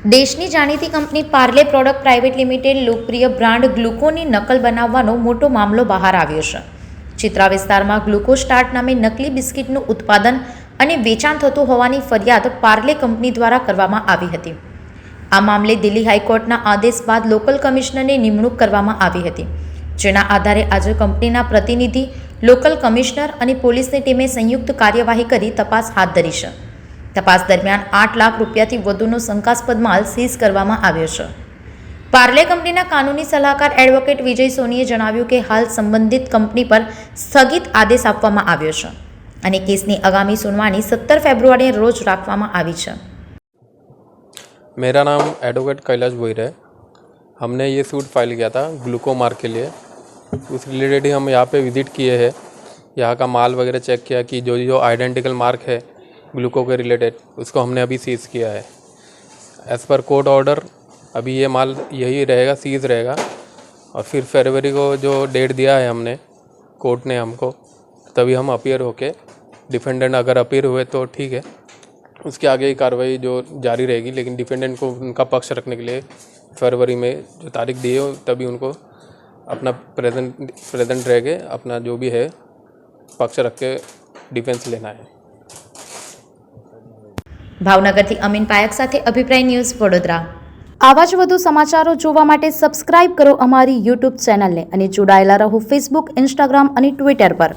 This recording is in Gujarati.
દેશની જાણીતી company Parle product private limited લોકપ્રિય બ્રાન્ડ ગ્લુકોની નકલ બનાવવાનો મોટો મામલો બહાર આવ્યો છે. ચિત્રા વિસ્તારમાં ગ્લુકોસ્ટાર્ટ નામે નકલી બિસ્કિટનું ઉત્પાદન અને વેચાણ થતું હોવાની ફરિયાદ પાર્લે કંપની દ્વારા કરવામાં આવી હતી. આ મામલે દિલ્હી હાઈકોર્ટના આદેશ બાદ લોકલ કમિશનરની નિમણૂક કરવામાં આવી હતી, જેના આધારે આજે કંપનીના પ્રતિનિધિ, લોકલ કમિશનર અને પોલીસની ટીમે સંયુક્ત કાર્યવાહી કરી તપાસ હાથ ધરી છે. તપાસ દરમિયાન 8 લાખ રૂપિયાથી વધુનો શંકાસ્પદ માલ સીઝ કરવામાં આવ્યો છે. પાર્લે કંપનીના કાનૂની સલાહકાર એડવોકેટ વિજય સોનીએ જણાવ્યું કે હાલ સંબંધિત કંપની પર સ્થગિત આદેશ આપવામાં આવ્યો છે અને કેસની આગામી સુનાવણી 17 ફેબ્રુઆરીએ રોજ રાખવામાં આવી છે. मेरा नाम एडवोकेट कैलाश भोईर है. हमने ये सूट फाइल किया था ग्लूकोमार्क के लिए. उस रिलेटेड ही हम यहाँ पे विज़िट किए हैं. यहाँ का माल वगैरह चेक किया कि जो आइडेंटिकल मार्क है ग्लूको के रिलेटेड, उसको हमने अभी सीज़ किया है. एज़ पर कोर्ट ऑर्डर अभी ये माल यही रहेगा, सीज़ रहेगा. और फिर फरवरी को जो डेट दिया है हमने, कोर्ट ने हमको, तभी हम अपीयर होके, डिफेंडेंट अगर अपीयर हुए तो ठीक है, उसके आगे की कार्रवाई जो जारी रहेगी. लेकिन डिफेंडेंट को उनका पक्ष रखने के लिए फरवरी में जो तारीख दी है तभी उनको अपना प्रेजेंट रह के अपना जो भी है पक्ष रख के डिफेंस लेना है. ભાવનગરથી અમીન પાયક સાથે અભિપ્રાય ન્યૂઝ વડોદરા. આવા જ વધુ સમાચારો જોવા માટે સબસ્ક્રાઇબ કરો અમારી યુટ્યુબ ચેનલને અને જોડાયેલા રહો ફેસબુક, ઇન્સ્ટાગ્રામ અને ટ્વિટર પર.